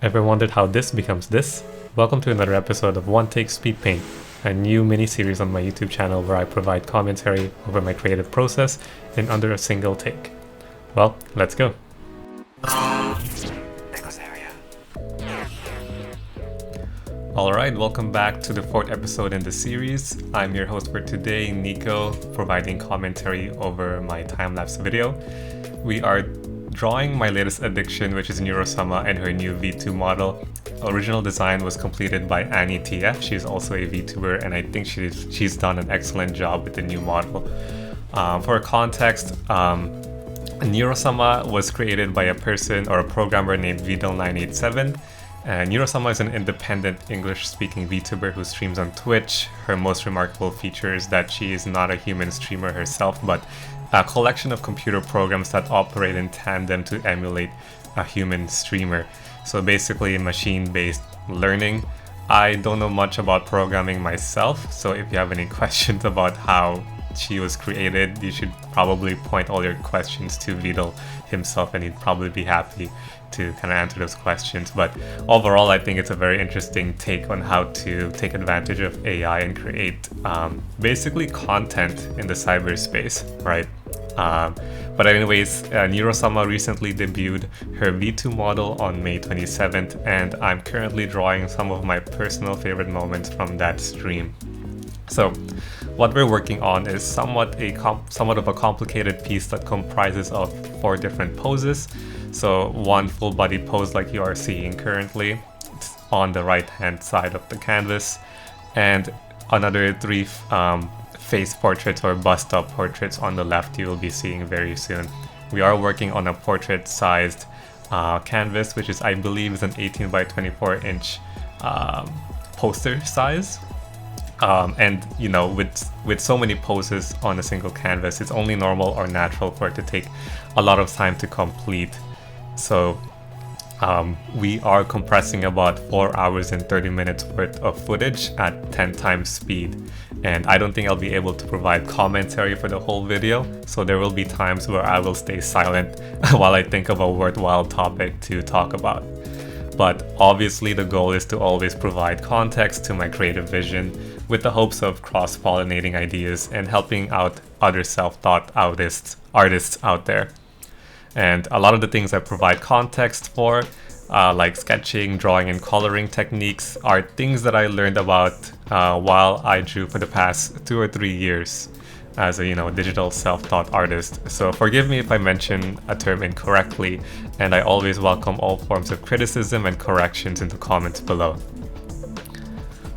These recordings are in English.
Ever wondered how this becomes this? Welcome to another episode of One Take SpeedPaint, a new mini-series on my YouTube channel where I provide commentary over my creative process in under a single take. Well, let's go. Alright, welcome back to the fourth episode in the series. I'm your host for today, Nico, providing commentary over my time-lapse video. We are drawing my latest addiction, which is Neurosama and her new V2 model. Original design was completed by Annie TF. She's also a VTuber, and I think she's done an excellent job with the new model. For context, Neurosama was created by a person or a programmer named Vidal987. And Neurosama is an independent English-speaking VTuber who streams on Twitch. Her most remarkable feature is that she is not a human streamer herself, but a collection of computer programs that operate in tandem to emulate a human streamer. So basically machine-based learning. I don't know much about programming myself, so if you have any questions about how she was created, you should probably point all your questions to Vidal himself, and he'd probably be happy to kind of answer those questions. But overall, I think it's a very interesting take on how to take advantage of AI and create basically content in the cyberspace, right? But anyways, Neurosama recently debuted her V2 model on May 27th, and I'm currently drawing some of my personal favorite moments from that stream. So what we're working on is somewhat of a complicated piece that comprises of 4 different poses. So one full body pose like you are seeing currently, it's on the right hand side of the canvas, and another 3 face portraits or bust-up portraits on the left you will be seeing very soon. We are working on a portrait sized canvas, which is, I believe, is an 18 by 24 inch poster size. And you know, with so many poses on a single canvas, it's only normal or natural for it to take a lot of time to complete. So we are compressing about 4 hours and 30 minutes worth of footage at 10 times speed, and I don't think I'll be able to provide commentary for the whole video, so there will be times where I will stay silent while I think of a worthwhile topic to talk about. But obviously the goal is to always provide context to my creative vision, with the hopes of cross-pollinating ideas and helping out other self-taught artists out there. And a lot of the things I provide context for, like sketching, drawing, and coloring techniques, are things that I learned about while I drew for the past 2 or 3 years as a digital self-taught artist. So forgive me if I mention a term incorrectly, and I always welcome all forms of criticism and corrections in the comments below.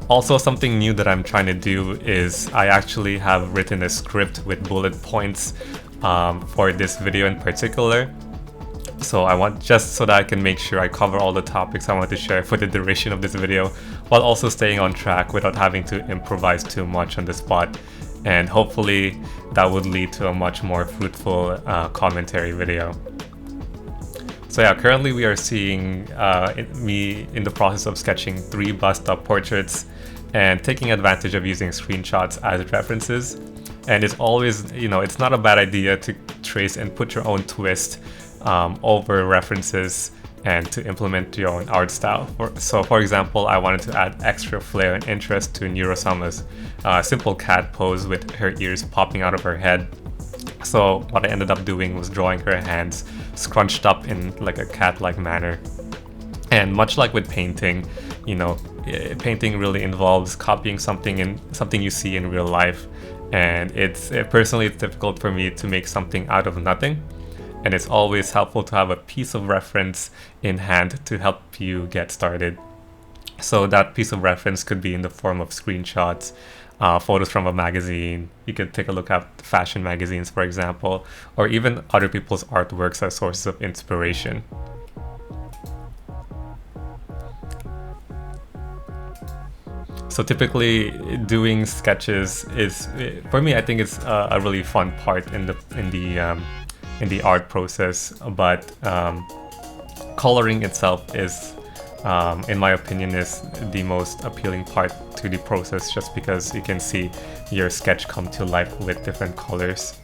Also, something new that I'm trying to do is I actually have written a script with bullet points for this video in particular. So I want, just so that I can make sure I cover all the topics I want to share for the duration of this video, while also staying on track without having to improvise too much on the spot. And hopefully that would lead to a much more fruitful commentary video. So yeah, currently we are seeing me in the process of sketching 3 bust-up portraits and taking advantage of using screenshots as references. And it's always, it's not a bad idea to trace and put your own twist over references and to implement your own art style. So for example, I wanted to add extra flair and interest to Neurosama's simple cat pose with her ears popping out of her head. So what I ended up doing was drawing her hands scrunched up in like a cat-like manner. And much like with painting, painting really involves copying something you see in real life. And personally it's difficult for me to make something out of nothing. And it's always helpful to have a piece of reference in hand to help you get started. So that piece of reference could be in the form of screenshots, photos from a magazine. You could take a look at fashion magazines, for example, or even other people's artworks as sources of inspiration. So typically doing sketches is, for me, I think it's a really fun part in the art process, but coloring itself is, in my opinion, is the most appealing part to the process, just because you can see your sketch come to life with different colors.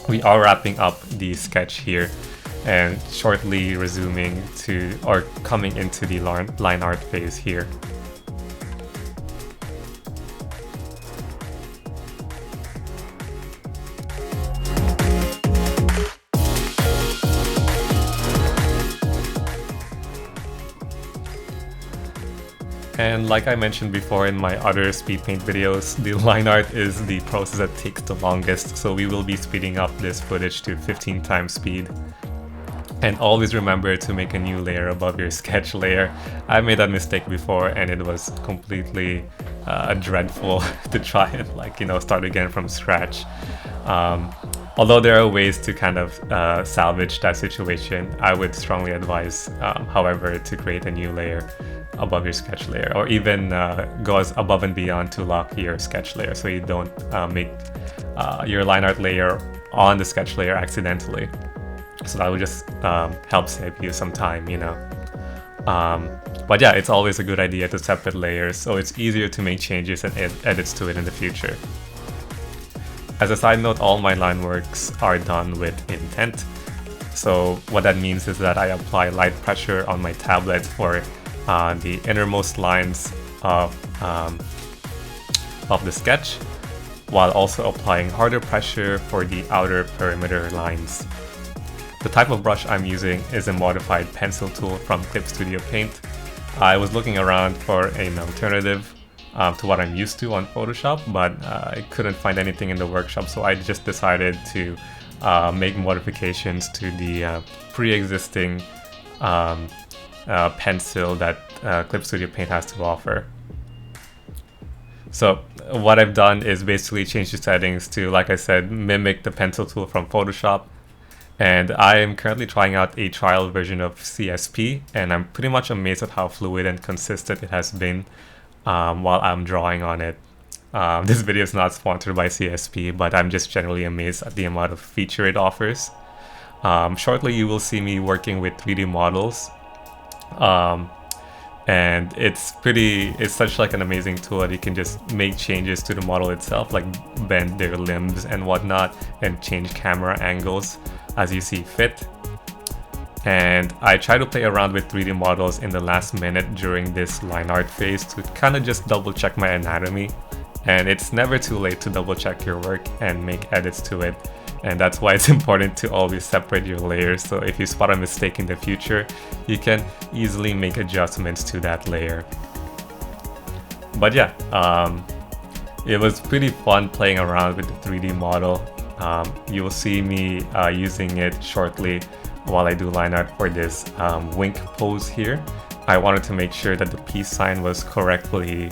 We are wrapping up the sketch here, and shortly resuming to or coming into the line art phase here. And like I mentioned before in my other speed paint videos, the line art is the process that takes the longest, so we will be speeding up this footage to 15 times speed. And always remember to make a new layer above your sketch layer. I made that mistake before and it was completely dreadful to try and start again from scratch. Although there are ways to kind of salvage that situation, I would strongly advise, however, to create a new layer above your sketch layer, or even go above and beyond to lock your sketch layer so you don't make your line art layer on the sketch layer accidentally. So that would just help save you some time, But yeah, it's always a good idea to separate layers so it's easier to make changes and edits to it in the future. As a side note, all my line works are done with intent. So what that means is that I apply light pressure on my tablet for the innermost lines of the sketch, while also applying harder pressure for the outer perimeter lines. The type of brush I'm using is a modified pencil tool from Clip Studio Paint. I was looking around for an alternative to what I'm used to on Photoshop, but I couldn't find anything in the workshop, so I just decided to make modifications to the pre-existing pencil that Clip Studio Paint has to offer. So what I've done is basically change the settings to, like I said, mimic the pencil tool from Photoshop. And I am currently trying out a trial version of CSP, and I'm pretty much amazed at how fluid and consistent it has been while I'm drawing on it. This video is not sponsored by CSP, but I'm just generally amazed at the amount of feature it offers. Shortly you will see me working with 3D models. And it's such like an amazing tool that you can just make changes to the model itself, like bend their limbs and whatnot, and change camera angles as you see fit. And I try to play around with 3D models in the last minute during this line art phase to kind of just double check my anatomy. And it's never too late to double check your work and make edits to it. And that's why it's important to always separate your layers, so if you spot a mistake in the future, you can easily make adjustments to that layer. But yeah, it was pretty fun playing around with the 3D model. You will see me using it shortly while I do line art for this wink pose here. I wanted to make sure that the peace sign was correctly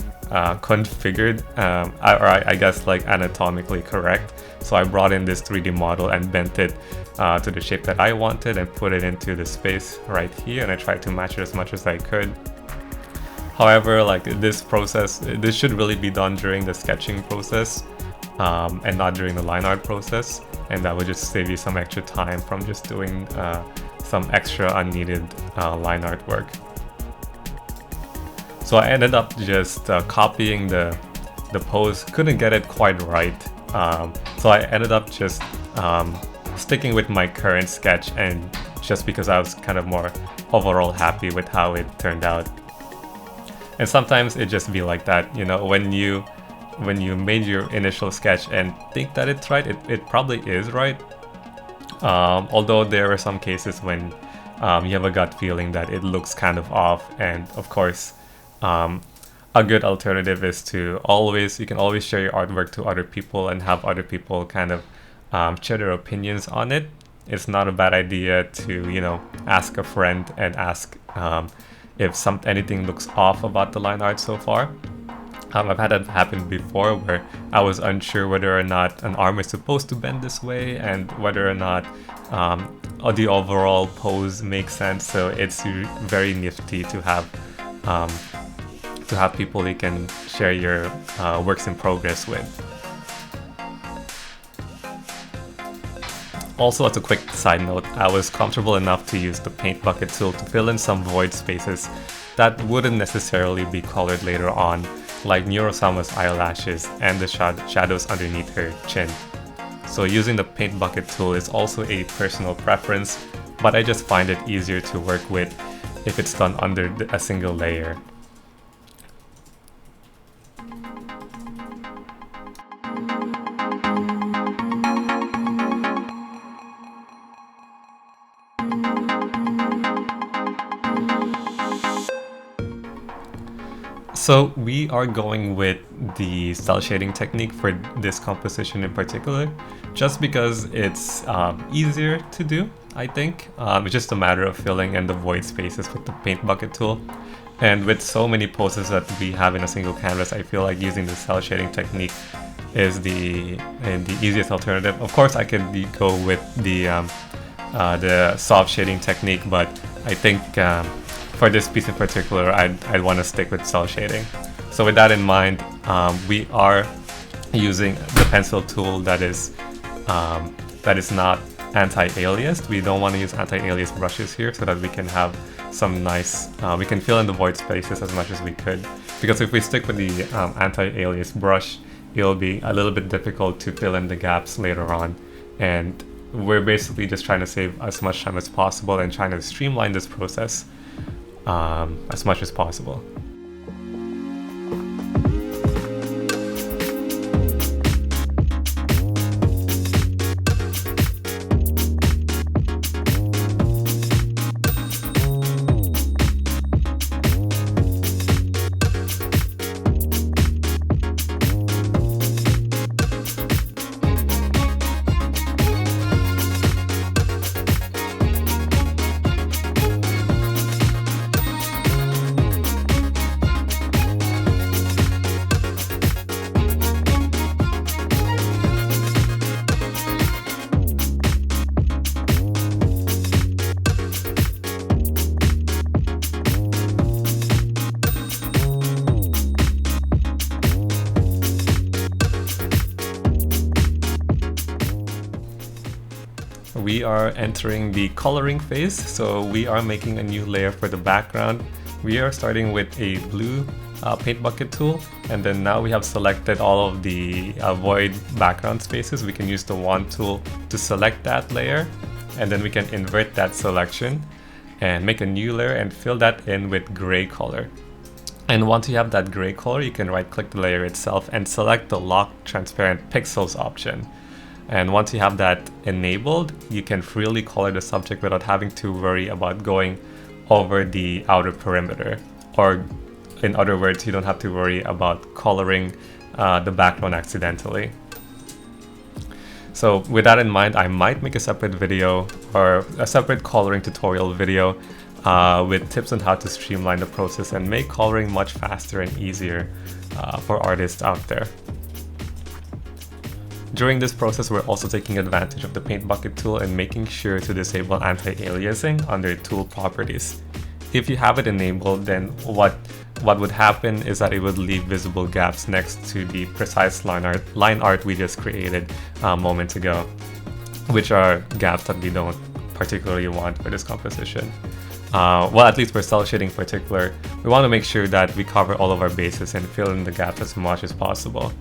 configured, or I guess like anatomically correct. So I brought in this 3D model and bent it to the shape that I wanted and put it into the space right here, and I tried to match it as much as I could. However, like this should really be done during the sketching process and not during the line art process, and that would just save you some extra time from just doing some extra unneeded line art work. So I ended up just copying the pose, couldn't get it quite right. So I ended up just sticking with my current sketch, and just because I was kind of more overall happy with how it turned out. And sometimes it just be like that, when you made your initial sketch and think that it's right, it probably is right. Although there are some cases when you have a gut feeling that it looks kind of off, and of course a good alternative is to you can always share your artwork to other people and have other people kind of share their opinions on it. It's not a bad idea to, ask a friend and ask if anything looks off about the line art so far. I've had that happen before where I was unsure whether or not an arm is supposed to bend this way and whether or not the overall pose makes sense. So it's very nifty to have people you can share your works in progress with. Also, as a quick side note, I was comfortable enough to use the paint bucket tool to fill in some void spaces that wouldn't necessarily be colored later on, like Neurosama's eyelashes and the shadows underneath her chin. So using the paint bucket tool is also a personal preference, but I just find it easier to work with if it's done under a single layer. So we are going with the cell shading technique for this composition in particular, just because it's easier to do, I think. It's just a matter of filling in the void spaces with the paint bucket tool. And with so many poses that we have in a single canvas, I feel like using the cell shading technique is the easiest alternative. Of course, I could go with the soft shading technique, but I think for this piece in particular, I'd want to stick with cell shading. So with that in mind, we are using the pencil tool that is not anti-aliased. We don't want to use anti-alias brushes here, so that we can have some nice, we can fill in the void spaces as much as we could. Because if we stick with the anti-alias brush, it'll be a little bit difficult to fill in the gaps later on. And we're basically just trying to save as much time as possible and trying to streamline this process as much as possible. We are entering the coloring phase, so we are making a new layer for the background. We are starting with a blue paint bucket tool, and then now we have selected all of the void background spaces. We can use the wand tool to select that layer, and then we can invert that selection and make a new layer and fill that in with gray color. And once you have that gray color, you can right click the layer itself and select the lock transparent pixels option. And once you have that enabled, you can freely color the subject without having to worry about going over the outer perimeter. Or in other words, you don't have to worry about coloring the background accidentally. So with that in mind, I might make a separate video or a separate coloring tutorial video with tips on how to streamline the process and make coloring much faster and easier for artists out there. During this process, we're also taking advantage of the paint bucket tool and making sure to disable anti-aliasing under tool properties. If you have it enabled, then what would happen is that it would leave visible gaps next to the precise line art we just created moments ago, which are gaps that we don't particularly want for this composition. Well, at least for cell shading in particular, we want to make sure that we cover all of our bases and fill in the gaps as much as possible.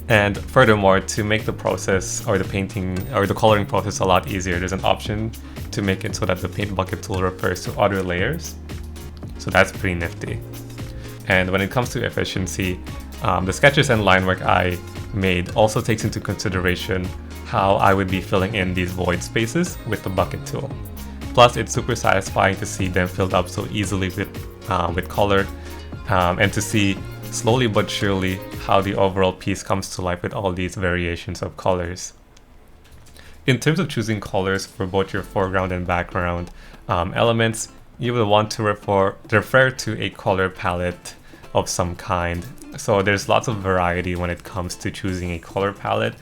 And furthermore, to make the process or the painting or the coloring process a lot easier, there's an option to make it so that the paint bucket tool refers to other layers. So that's pretty nifty. And when it comes to efficiency, the sketches and line work I made also takes into consideration how I would be filling in these void spaces with the bucket tool. Plus, it's super satisfying to see them filled up so easily with color and to see slowly but surely how the overall piece comes to life with all these variations of colors. In terms of choosing colors for both your foreground and background elements, you will want to refer to a color palette of some kind. So there's lots of variety when it comes to choosing a color palette,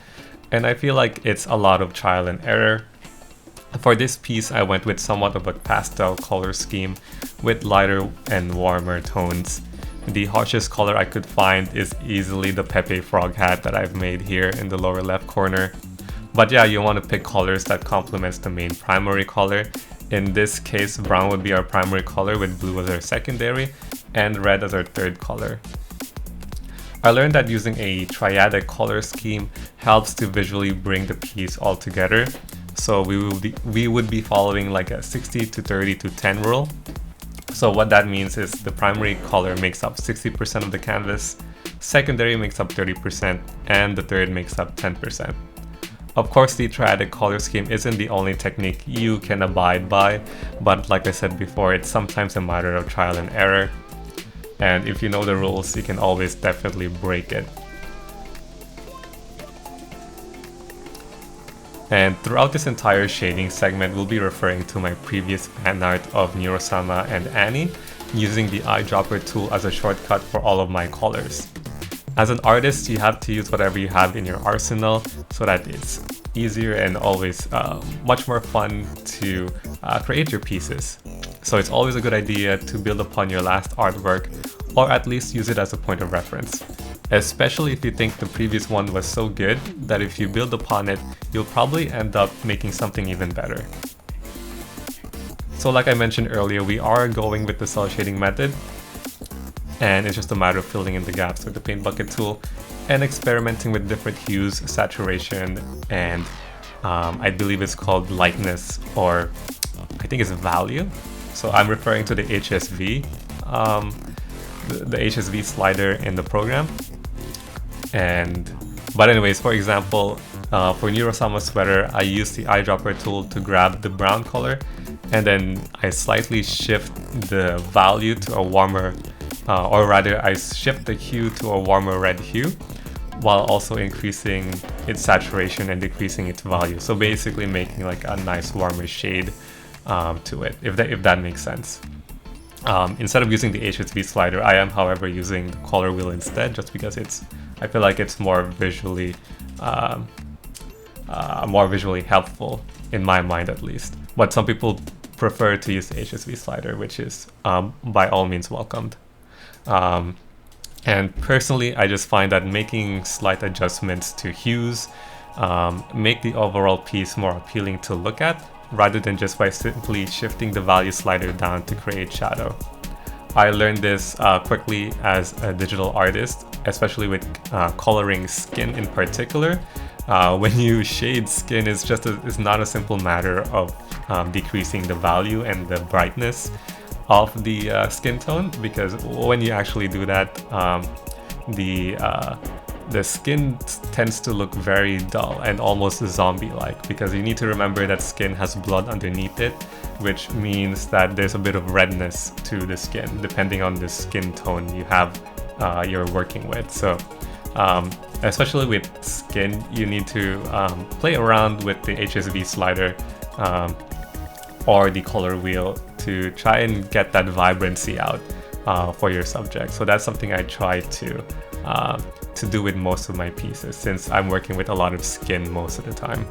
and I feel like it's a lot of trial and error. For this piece, I went with somewhat of a pastel color scheme with lighter and warmer tones. The harshest color I could find is easily the Pepe frog hat that I've made here in the lower left corner. But yeah, you want to pick colors that complements the main primary color. In this case, brown would be our primary color with blue as our secondary and red as our third color. I learned that using a triadic color scheme helps to visually bring the piece all together. So we would be following like a 60 to 30 to 10 rule. So what that means is the primary color makes up 60% of the canvas, secondary makes up 30%, and the third makes up 10%. Of course, the triadic color scheme isn't the only technique you can abide by, but like I said before, it's sometimes a matter of trial and error. And if you know the rules, you can always definitely break it. And throughout this entire shading segment, we'll be referring to my previous fan art of Neurosama and Annie, using the eyedropper tool as a shortcut for all of my colors. As an artist, you have to use whatever you have in your arsenal so that it's easier and always much more fun to create your pieces. So it's always a good idea to build upon your last artwork, or at least use it as a point of reference. Especially if you think the previous one was so good that if you build upon it, you'll probably end up making something even better. So like I mentioned earlier, we are going with the cell shading method, and it's just a matter of filling in the gaps with the paint bucket tool and experimenting with different hues, saturation, and I believe it's called lightness, or I think it's value. So I'm referring to the HSV, the HSV slider in the program. But anyways, for example, for Neurosama sweater, I use the eyedropper tool to grab the brown color, and then I slightly shift the value to a warmer, or rather I shift the hue to a warmer red hue, while also increasing its saturation and decreasing its value. So basically making like a nice warmer shade to it, if that makes sense. Instead of using the HSV slider, I am, however, using the color wheel instead, just because I feel like it's more visually helpful in my mind, at least. But some people prefer to use the HSV slider, which is by all means welcomed. And personally, I just find that making slight adjustments to hues make the overall piece more appealing to look at, rather than just by simply shifting the value slider down to create shadow. I learned this quickly as a digital artist, especially with coloring skin in particular. When you shade skin, it's not a simple matter of decreasing the value and the brightness of the skin tone, because when you actually do that, the skin tends to look very dull and almost zombie-like, because you need to remember that skin has blood underneath it, which means that there's a bit of redness to the skin depending on the skin tone you're working with. So especially with skin, you need to play around with the HSV slider or the color wheel to try and get that vibrancy out for your subject. So that's something I try to do with most of my pieces, since I'm working with a lot of skin most of the time.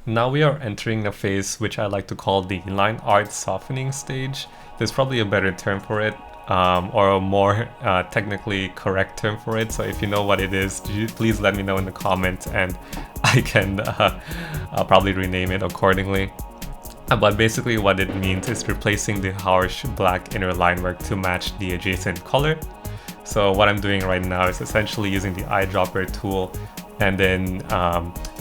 Now we are entering a phase which I like to call the line art softening stage. There's probably a better term for it, or a more technically correct term for it. So if you know what it is, please let me know in the comments, and I can I'll probably rename it accordingly. But basically what it means is replacing the harsh black inner line work to match the adjacent color. So what I'm doing right now is essentially using the eyedropper tool, and then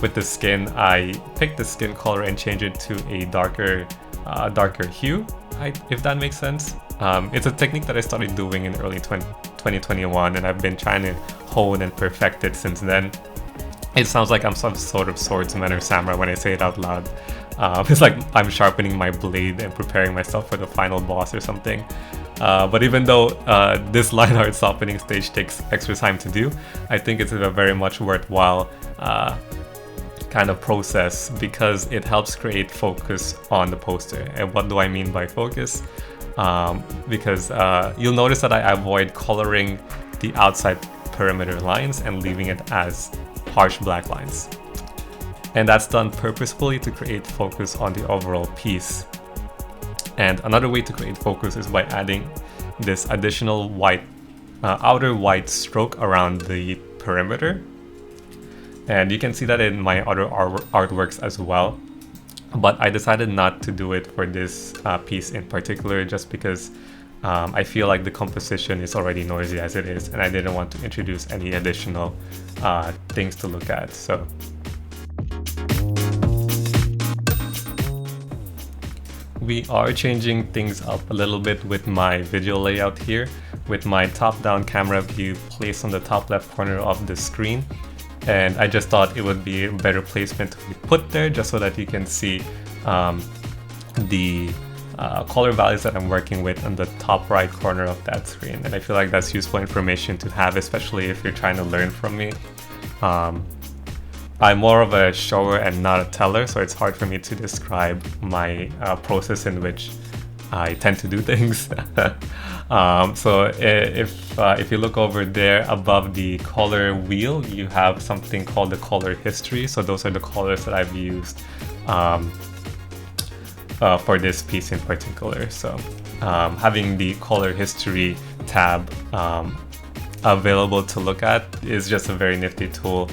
with the skin, I pick the skin color and change it to a darker hue, if that makes sense. It's a technique that I started doing in early 2021, and I've been trying to hone and perfect it since then. It sounds like I'm some sort of swordsman or samurai when I say it out loud. It's like I'm sharpening my blade and preparing myself for the final boss or something. But even though this line art softening stage takes extra time to do, I think it's a very much worthwhile kind of process because it helps create focus on the poster. And what do I mean by focus? Because you'll notice that I avoid coloring the outside perimeter lines and leaving it as harsh black lines. And that's done purposefully to create focus on the overall piece. And another way to create focus is by adding this additional white, outer white stroke around the perimeter. And you can see that in my other artworks as well. But I decided not to do it for this piece in particular just because I feel like the composition is already noisy as it is, and I didn't want to introduce any additional things to look at. So we are changing things up a little bit with my video layout here, with my top-down camera view placed on the top left corner of the screen. And I just thought it would be a better placement to be put there just so that you can see the color values that I'm working with on the top right corner of that screen. And I feel like that's useful information to have, especially if you're trying to learn from me. I'm more of a shower and not a teller, so it's hard for me to describe my process in which I tend to do things. So if you look over there above the color wheel, you have something called the color history. So those are the colors that I've used for this piece in particular. So having the color history tab available to look at is just a very nifty tool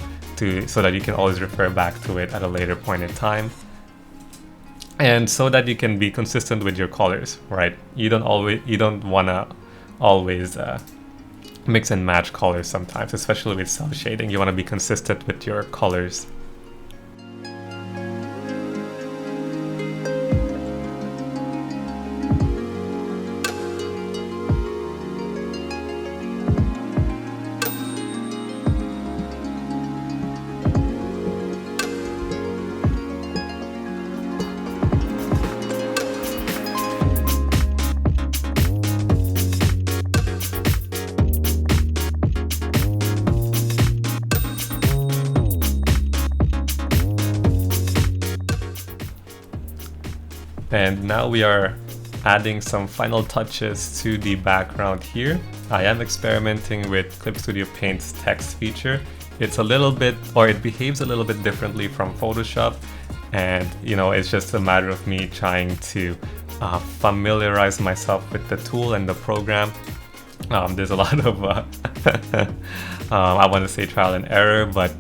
so that you can always refer back to it at a later point in time. And so that you can be consistent with your colors, right? You don't wanna always mix and match colors sometimes, especially with cell shading. You wanna be consistent with your colors. And now we are adding some final touches to the background here. I am experimenting with Clip Studio Paint's text feature. It's a little bit, or it behaves a little bit differently from Photoshop. And it's just a matter of me trying to familiarize myself with the tool and the program. There's a lot of, I want to say trial and error, but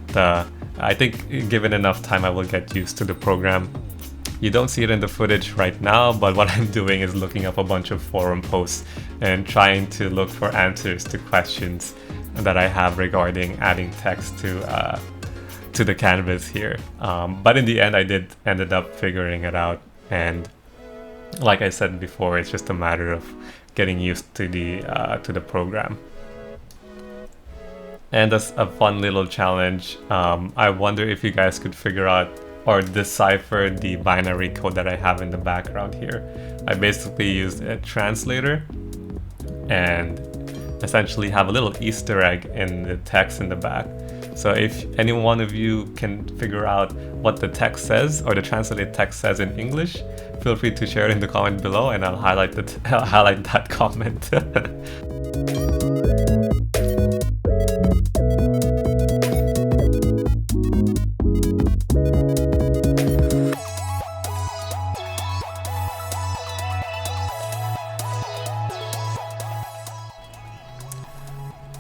I think given enough time I will get used to the program. You don't see it in the footage right now, but what I'm doing is looking up a bunch of forum posts and trying to look for answers to questions that I have regarding adding text to the canvas here. But in the end, I ended up figuring it out, and like I said before, it's just a matter of getting used to the program. And as a fun little challenge, I wonder if you guys could figure out or decipher the binary code that I have in the background here. I basically used a translator and essentially have a little Easter egg in the text in the back. So if any one of you can figure out what the text says or the translated text says in English, feel free to share it in the comment below and I'll highlight that comment.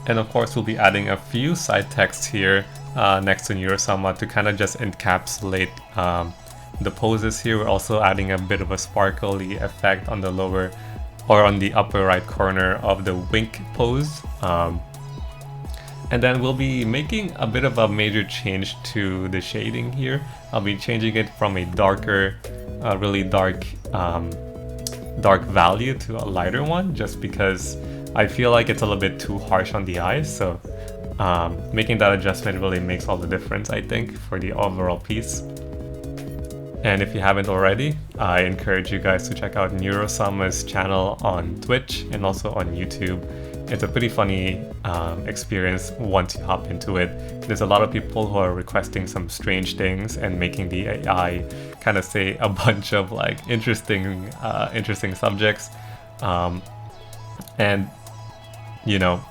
And of course, we'll be adding a few side texts here next to Neurosama to kind of just encapsulate the poses here. We're also adding a bit of a sparkly effect on the lower or on the upper right corner of the wink pose. And then we'll be making a bit of a major change to the shading here. I'll be changing it from a darker, really dark value to a lighter one, just because I feel like it's a little bit too harsh on the eyes. So Making that adjustment really makes all the difference, I think, for the overall piece. And if you haven't already, I encourage you guys to check out Neurosama's channel on Twitch and also on YouTube. It's a pretty funny experience once you hop into it. There's a lot of people who are requesting some strange things and making the AI kind of say a bunch of like interesting subjects. And you know,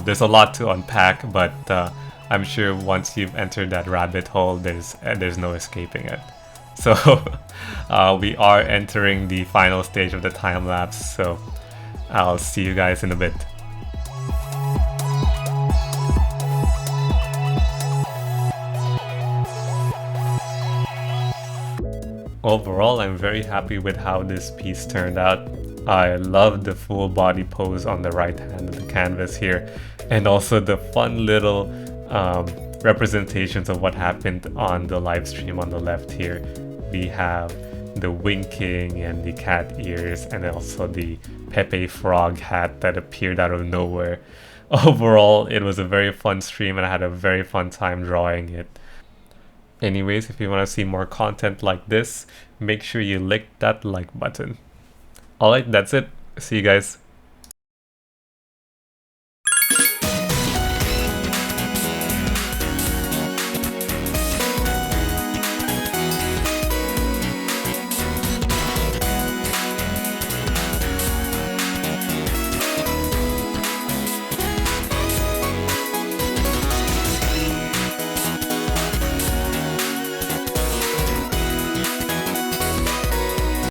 there's a lot to unpack, but I'm sure once you've entered that rabbit hole, there's no escaping it. So we are entering the final stage of the time lapse, so I'll see you guys in a bit. Overall, I'm very happy with how this piece turned out. I love the full body pose on the right hand of the canvas here, and also the fun little representations of what happened on the live stream on the left here. We have the winking and the cat ears, and also the Pepe frog hat that appeared out of nowhere. Overall, it was a very fun stream and I had a very fun time drawing it. Anyways, if you want to see more content like this, make sure you lick that like button. Alright, that's it. See you guys.